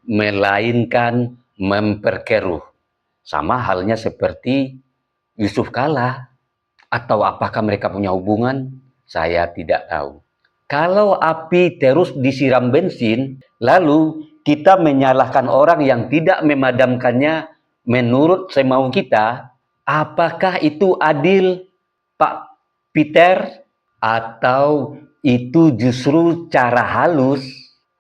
melainkan memperkeruh. Sama halnya seperti Yusuf Kala. Atau apakah mereka punya hubungan? Saya tidak tahu. Kalau api terus disiram bensin, lalu kita menyalahkan orang yang tidak memadamkannya menurut semau kita, apakah itu adil, Pak Peter? Atau itu justru cara halus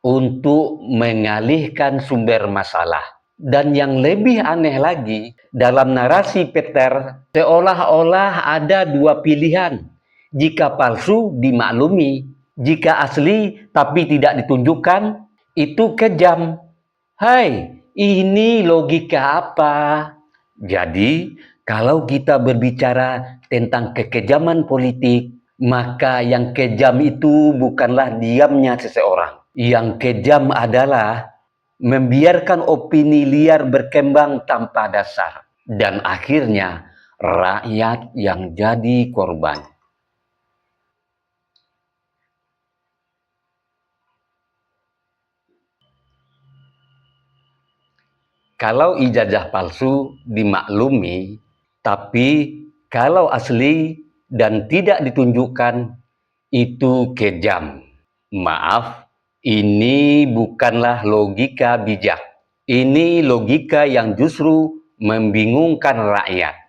untuk mengalihkan sumber masalah? Dan yang lebih aneh lagi, dalam narasi Peter, seolah-olah ada dua pilihan. Jika palsu, dimaklumi. Jika asli, tapi tidak ditunjukkan, itu kejam. Hai, ini logika apa? Jadi, kalau kita berbicara tentang kekejaman politik, maka yang kejam itu bukanlah diamnya seseorang. Yang kejam adalah membiarkan opini liar berkembang tanpa dasar. Dan akhirnya rakyat yang jadi korban. Kalau ijazah palsu dimaklumi, tapi kalau asli dan tidak ditunjukkan, itu kejam. Maaf, ini bukanlah logika bijak. Ini logika yang justru membingungkan rakyat.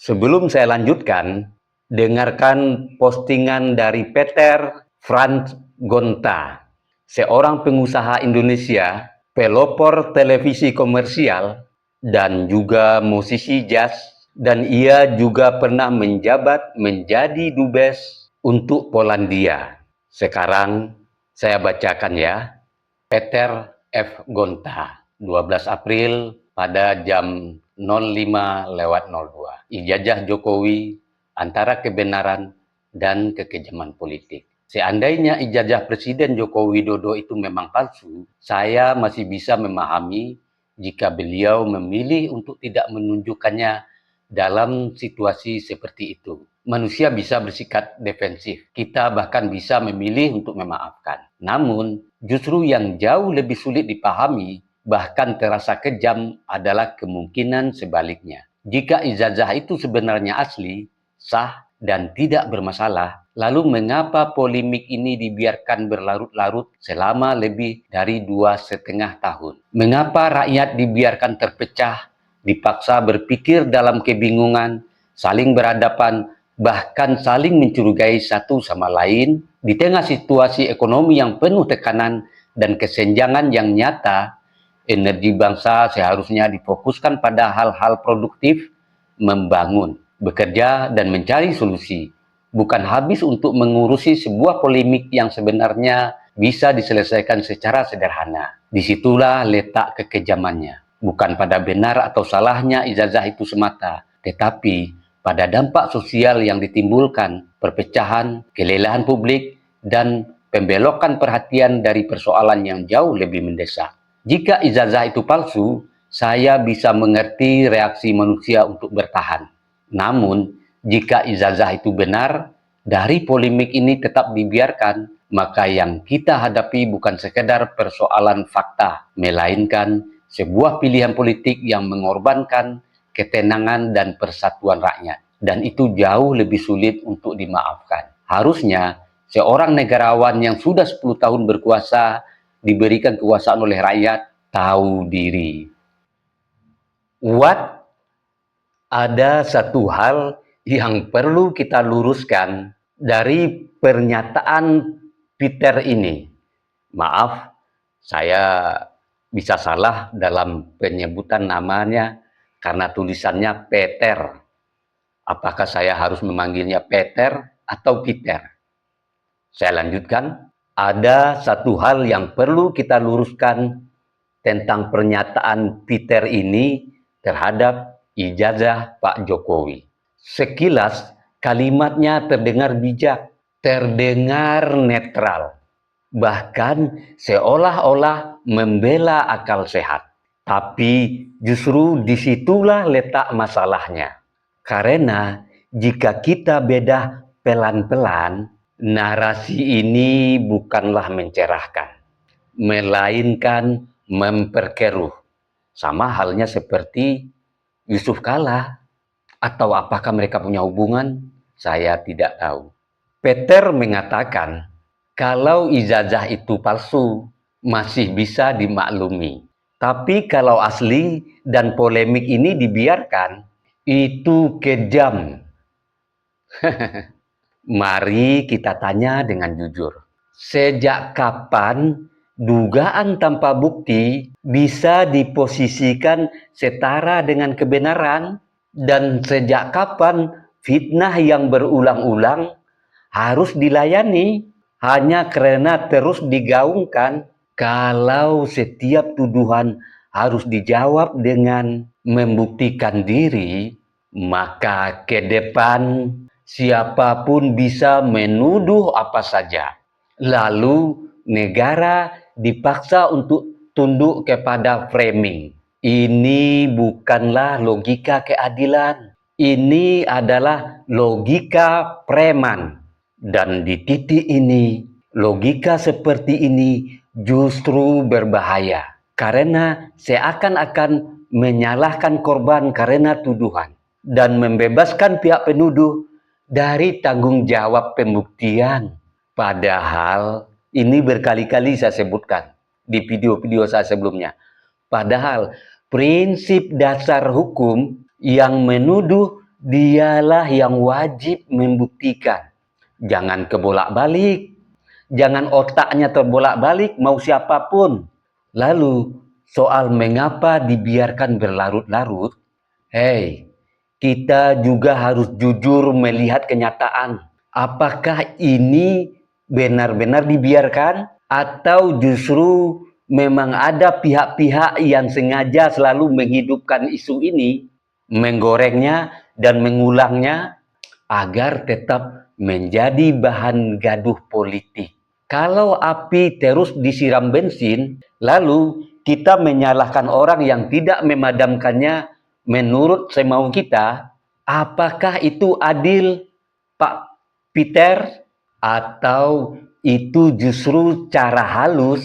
Sebelum saya lanjutkan, dengarkan postingan dari Peter Franz Gonta, seorang pengusaha Indonesia, pelopor televisi komersial, dan juga musisi jazz, dan ia juga pernah menjabat menjadi dubes untuk Polandia. Sekarang saya bacakan ya. Peter F. Gonta, 12 April pada jam 05:02. Ijazah Jokowi antara kebenaran dan kekejaman politik. Seandainya ijazah Presiden Joko Widodo itu memang palsu, saya masih bisa memahami jika beliau memilih untuk tidak menunjukkannya dalam situasi seperti itu. Manusia bisa bersikap defensif. Kita bahkan bisa memilih untuk memaafkan. Namun, justru yang jauh lebih sulit dipahami, bahkan terasa kejam adalah kemungkinan sebaliknya. Jika ijazah itu sebenarnya asli, sah, dan tidak bermasalah, lalu mengapa polemik ini dibiarkan berlarut-larut selama lebih dari 2,5 tahun? Mengapa rakyat dibiarkan terpecah, dipaksa berpikir dalam kebingungan, saling berhadapan, bahkan saling mencurigai satu sama lain di tengah situasi ekonomi yang penuh tekanan dan kesenjangan yang nyata? Energi bangsa seharusnya difokuskan pada hal-hal produktif, membangun, bekerja, dan mencari solusi, bukan habis untuk mengurusi sebuah polemik yang sebenarnya bisa diselesaikan secara sederhana. Disitulah letak kekejamannya, bukan pada benar atau salahnya ijazah itu semata, tetapi pada dampak sosial yang ditimbulkan, perpecahan, kelelahan publik, dan pembelokan perhatian dari persoalan yang jauh lebih mendesak. Jika ijazah itu palsu, saya bisa mengerti reaksi manusia untuk bertahan. Namun, jika ijazah itu benar, dari polemik ini tetap dibiarkan, maka yang kita hadapi bukan sekedar persoalan fakta, melainkan sebuah pilihan politik yang mengorbankan ketenangan dan persatuan rakyat. Dan itu jauh lebih sulit untuk dimaafkan. Harusnya, seorang negarawan yang sudah 10 tahun berkuasa, diberikan kekuasaan oleh rakyat, tahu diri. Ada satu hal yang perlu kita luruskan dari pernyataan Peter ini. Maaf, saya bisa salah dalam penyebutan namanya karena tulisannya Peter. Apakah saya harus memanggilnya Peter atau Peter? Saya lanjutkan. Ada satu hal yang perlu kita luruskan tentang pernyataan Peter ini terhadap ijazah Pak Jokowi. Sekilas kalimatnya terdengar bijak, terdengar netral, bahkan seolah-olah membela akal sehat. Tapi justru disitulah letak masalahnya. Karena jika kita bedah pelan-pelan, narasi ini bukanlah mencerahkan, melainkan memperkeruh. Sama halnya seperti Yusuf Kala. Atau apakah mereka punya hubungan? Saya tidak tahu. Peter mengatakan, kalau ijazah itu palsu, masih bisa dimaklumi. Tapi kalau asli dan polemik ini dibiarkan, itu kejam. Mari kita tanya dengan jujur. Sejak kapan dugaan tanpa bukti bisa diposisikan setara dengan kebenaran? Dan sejak kapan fitnah yang berulang-ulang harus dilayani hanya karena terus digaungkan? Kalau setiap tuduhan harus dijawab dengan membuktikan diri, maka ke depan siapapun bisa menuduh apa saja. Lalu negara dipaksa untuk tunduk kepada framing. Ini bukanlah logika keadilan. Ini adalah logika preman. Dan di titik ini, logika seperti ini justru berbahaya. Karena seakan-akan menyalahkan korban karena tuduhan. Dan membebaskan pihak penuduh dari tanggung jawab pembuktian. Padahal ini berkali-kali saya sebutkan di video-video saya sebelumnya. Padahal prinsip dasar hukum yang menuduh dialah yang wajib membuktikan. Jangan kebolak-balik. Jangan otaknya terbolak-balik mau siapapun. Lalu soal mengapa dibiarkan berlarut-larut, kita juga harus jujur melihat kenyataan. Apakah ini benar-benar dibiarkan atau justru memang ada pihak-pihak yang sengaja selalu menghidupkan isu ini, menggorengnya dan mengulangnya agar tetap menjadi bahan gaduh politik. Kalau api terus disiram bensin, lalu kita menyalahkan orang yang tidak memadamkannya menurut semau kita, apakah itu adil, Pak Peter? Atau itu justru cara halus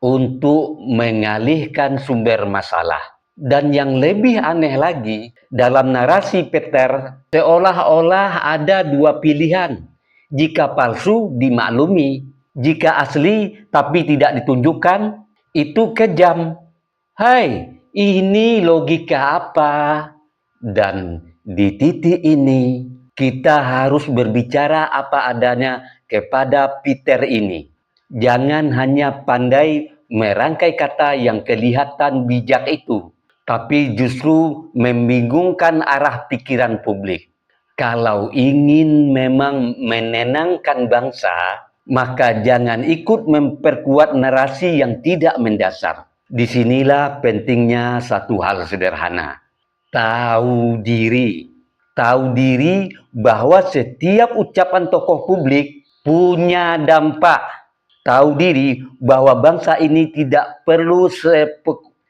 untuk mengalihkan sumber masalah? Dan yang lebih aneh lagi, dalam narasi Peter, seolah-olah ada dua pilihan. Jika palsu, dimaklumi. Jika asli, tapi tidak ditunjukkan, itu kejam. Ini logika apa? Dan di titik ini, kita harus berbicara apa adanya kepada Peter ini. Jangan hanya pandai merangkai kata yang kelihatan bijak itu, tapi justru membingungkan arah pikiran publik. Kalau ingin memang menenangkan bangsa, maka jangan ikut memperkuat narasi yang tidak mendasar. Disinilah pentingnya satu hal sederhana. Tahu diri. Tahu diri bahwa setiap ucapan tokoh publik punya dampak. Tahu diri bahwa bangsa ini tidak perlu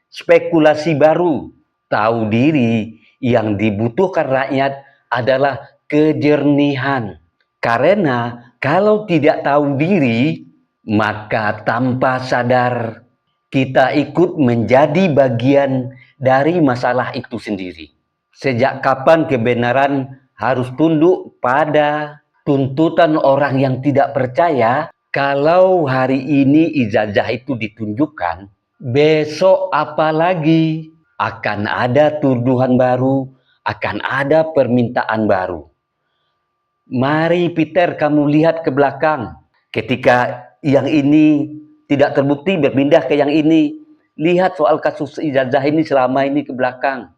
spekulasi baru. Tahu diri yang dibutuhkan rakyat adalah kejernihan. Karena kalau tidak tahu diri, maka tanpa sadar kita ikut menjadi bagian dari masalah itu sendiri. Sejak kapan kebenaran harus tunduk pada tuntutan orang yang tidak percaya? Kalau hari ini ijazah itu ditunjukkan, besok apa lagi? Akan ada tuduhan baru, akan ada permintaan baru. Mari Peter, kamu lihat ke belakang. Ketika yang ini tidak terbukti, berpindah ke yang ini. Lihat soal kasus ijazah ini selama ini ke belakang.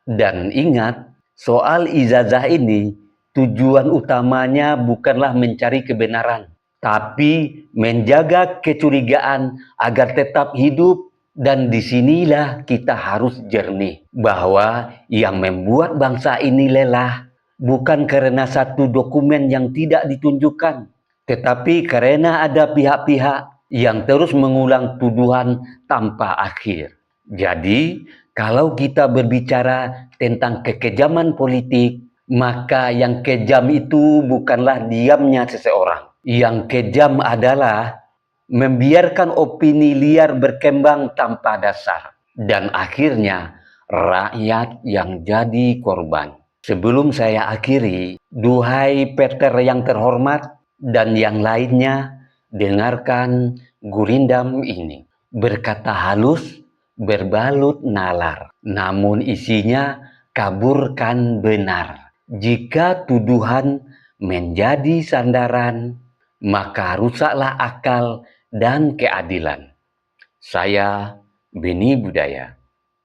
Dan ingat, soal ijazah ini, tujuan utamanya bukanlah mencari kebenaran, tapi menjaga kecurigaan agar tetap hidup. Dan disinilah kita harus jernih, bahwa yang membuat bangsa ini lelah bukan karena satu dokumen yang tidak ditunjukkan, tetapi karena ada pihak-pihak yang terus mengulang tuduhan tanpa akhir. Jadi, kalau kita berbicara tentang kekejaman politik, maka yang kejam itu bukanlah diamnya seseorang. Yang kejam adalah membiarkan opini liar berkembang tanpa dasar, dan akhirnya rakyat yang jadi korban. Sebelum saya akhiri, duhai Peter yang terhormat dan yang lainnya, dengarkan gurindam ini. Berkata halus, berbalut nalar, namun isinya kaburkan benar. Jika tuduhan menjadi sandaran, maka rusaklah akal dan keadilan. Saya Beni Budaya.